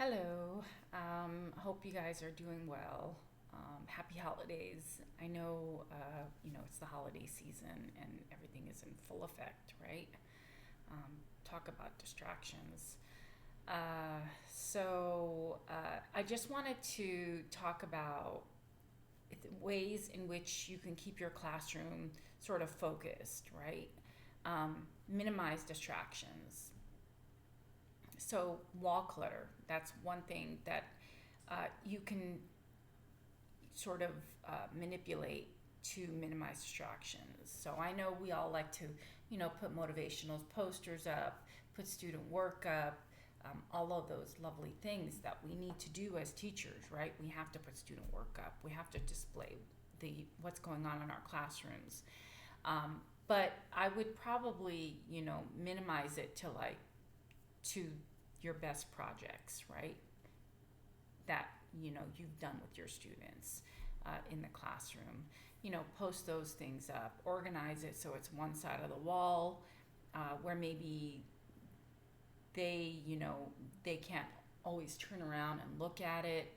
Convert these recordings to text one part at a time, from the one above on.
Hello. Hope you guys are doing well. Happy holidays. I know, it's the holiday season and everything is in full effect, right? Talk about distractions. I just wanted to talk about ways in which you can keep your classroom sort of focused, right? Minimize distractions. So, wall clutter, that's one thing that you can sort of manipulate to minimize distractions. So, I know we all like to, put motivational posters up, put student work up, all of those lovely things that we need to do as teachers, right? We have to put student work up, we have to display what's going on in our classrooms. But I would probably, minimize it to to your best projects, right? That you've done with your students in the classroom. Post those things up, organize it so it's one side of the wall where maybe they can't always turn around and look at it,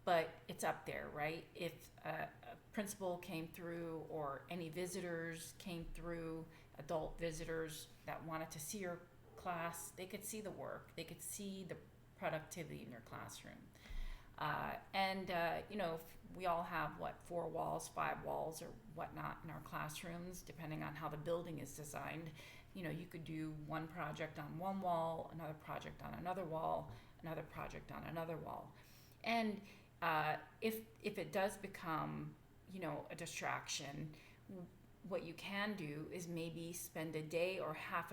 but it's up there, right? If a principal came through or any visitors came through, adult visitors that wanted to see your class, they could see the work, they could see the productivity in your classroom. We all have what, 4 walls, 5 walls, or whatnot in our classrooms, depending on how the building is designed. You could do one project on one wall, another project on another wall, another project on another wall. And if it does become, a distraction, what you can do is maybe spend a day or half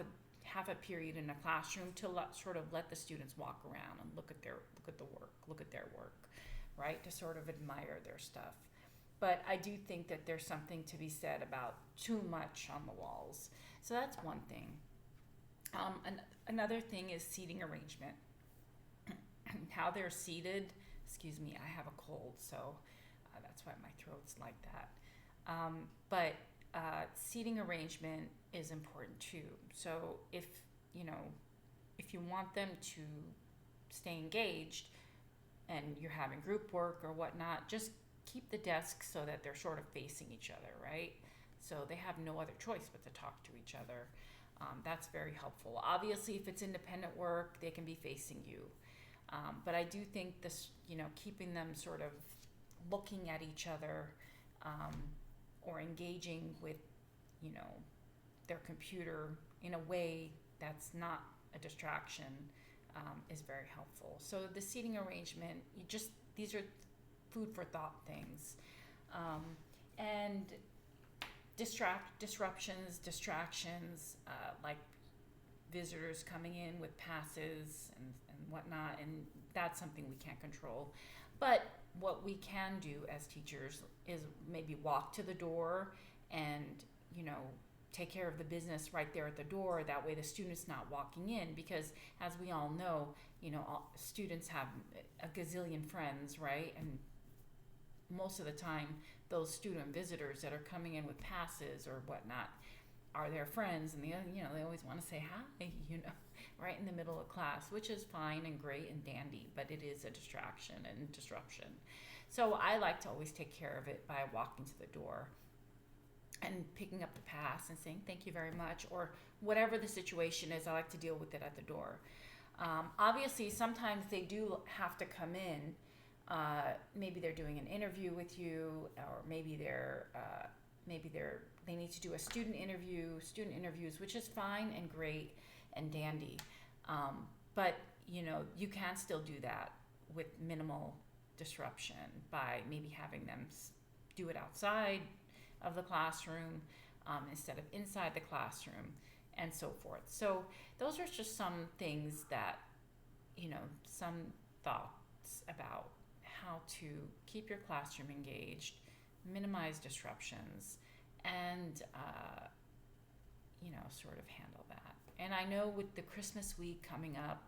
a period in a classroom to sort of let the students walk around and look at their work, right? To sort of admire their stuff. But I do think that there's something to be said about too much on the walls. So that's one thing. Another thing is seating arrangement. How they're seated. Excuse me, I have a cold, so that's why my throat's like that. But seating arrangement is important too. So you know if you want them to stay engaged and you're having group work or whatnot, just keep the desks so that they're sort of facing each other, right? So they have no other choice but to talk to each other. That's very helpful. Obviously, if it's independent work, they can be facing you. But I do think this, keeping them sort of looking at each other um, or engaging with, you know, their computer in a way that's not a distraction is very helpful. So the seating arrangement, these are food for thought things. And distractions, like visitors coming in with passes and whatnot, and that's something we can't control. But what we can do as teachers is maybe walk to the door and, you know, take care of the business right there at the door. That way the student's not walking in, because as we all know, all, students have a gazillion friends, right? And most of the time, those student visitors that are coming in with passes or whatnot are their friends, and they always want to say hi, right in the middle of class, which is fine and great and dandy, but it is a distraction and disruption. So I like to always take care of it by walking to the door and picking up the pass and saying thank you very much, or whatever the situation is. I like to deal with it at the door. Obviously, sometimes they do have to come in. Maybe they're doing an interview with you, or they need to do a student interviews, which is fine and great and dandy. But you can still do that with minimal disruption by maybe having them do it outside of the classroom instead of inside the classroom, and so forth. So those are just some things that, some thoughts about how to keep your classroom engaged, minimize disruptions, and sort of handle that. And I know with the Christmas week coming up,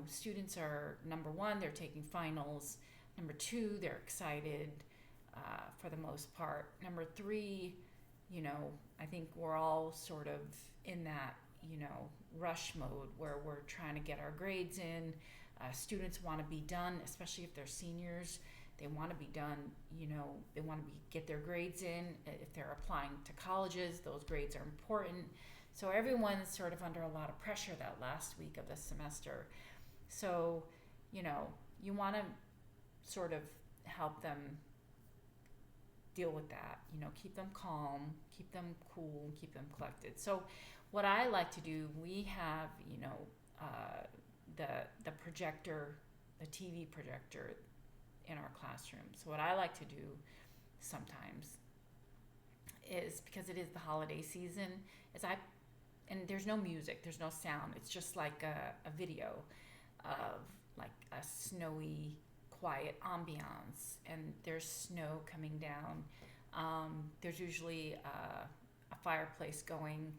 students are, number one, they're taking finals. Number two, they're excited for the most part. Number three, I think we're all sort of in that, rush mode where we're trying to get our grades in. Students want to be done, especially if they're seniors. They want to be done, they want to get their grades in. If they're applying to colleges, those grades are important. So everyone's sort of under a lot of pressure that last week of the semester. So, you want to sort of help them deal with that, keep them calm, keep them cool, keep them collected. So what I like to do, we have, the projector, the TV projector in our classroom. So what I like to do sometimes is, because it is the holiday season, and there's no music, there's no sound. It's just like a video of like a snowy, quiet ambiance, and there's snow coming down. There's usually a fireplace going.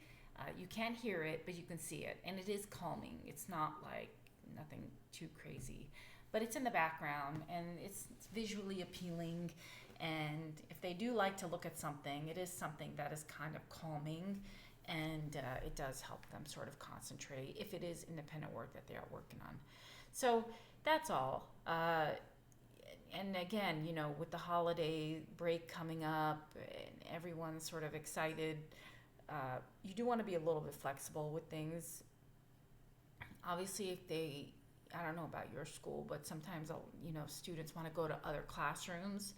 You can't hear it, but you can see it, and it is calming. It's not like nothing too crazy, but it's in the background, and it's visually appealing. And if they do like to look at something, it is something that is kind of calming, and it does help them sort of concentrate if it is independent work that they are working on. So that's all. And again, with the holiday break coming up and everyone's sort of excited, you do want to be a little bit flexible with things. Obviously, I don't know about your school, but sometimes, students want to go to other classrooms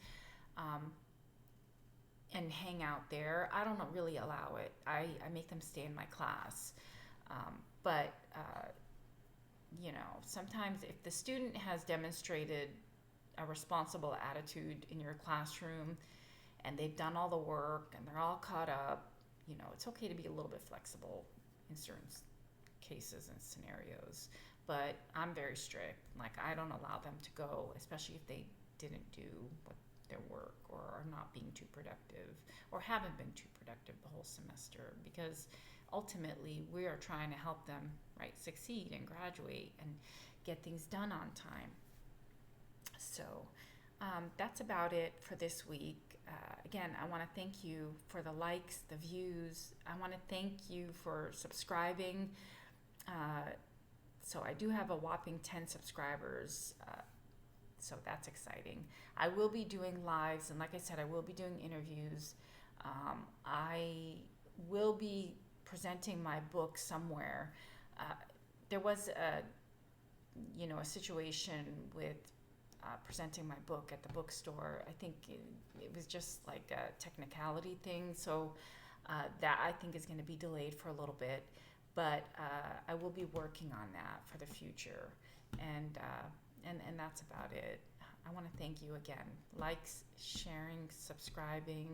and hang out there. I don't really allow it. I make them stay in my class. But sometimes if the student has demonstrated a responsible attitude in your classroom and they've done all the work and they're all caught up, it's okay to be a little bit flexible in certain cases and scenarios. But I'm very strict. Like, I don't allow them to go, especially if they didn't do their work or are not being too productive or haven't been too productive the whole semester, because ultimately we are trying to help them, right, succeed and graduate and get things done on time. So that's about it for this week. Again, I want to thank you for the likes, the views. I want to thank you for subscribing. So I do have a whopping 10 subscribers. So that's exciting. I will be doing lives, and like I said, I will be doing interviews. I will be presenting my book somewhere. There was a situation with presenting my book at the bookstore. I think it was just like a technicality thing, so that I think is going to be delayed for a little bit. But I will be working on that for the future, and that's about it. I want to thank you again. Likes, sharing, subscribing,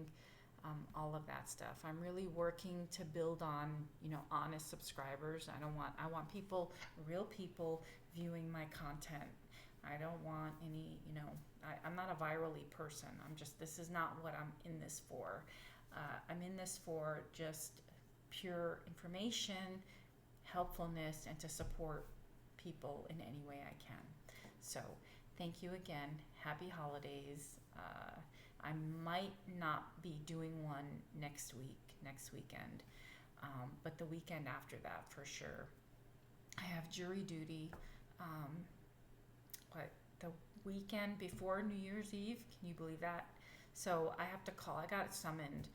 all of that stuff. I'm really working to build on, honest subscribers. I want people, real people, viewing my content. I don't want any, I'm not a virally person. This is not what I'm in this for. I'm in this for just pure information, helpfulness, and to support people in any way I can. So thank you again. Happy holidays. I might not be doing one next weekend, but the weekend after that for sure. I have jury duty, the weekend before New Year's Eve. Can you believe that? So I have to call. I got summoned,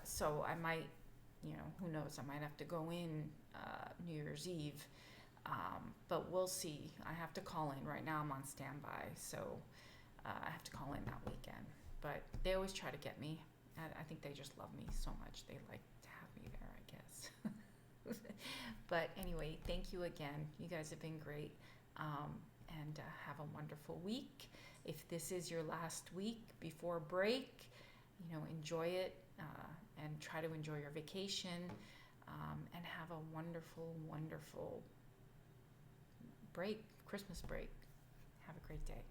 so I might, who knows? I might have to go in New Year's Eve, but we'll see. I have to call in. Right now I'm on standby, so I have to call in that weekend. But they always try to get me. I think they just love me so much. They like to have me there, I guess. But anyway, thank you again. You guys have been great. And have a wonderful week. If this is your last week before break, enjoy it and try to enjoy your vacation, and have a wonderful, wonderful break, Christmas break. Have a great day.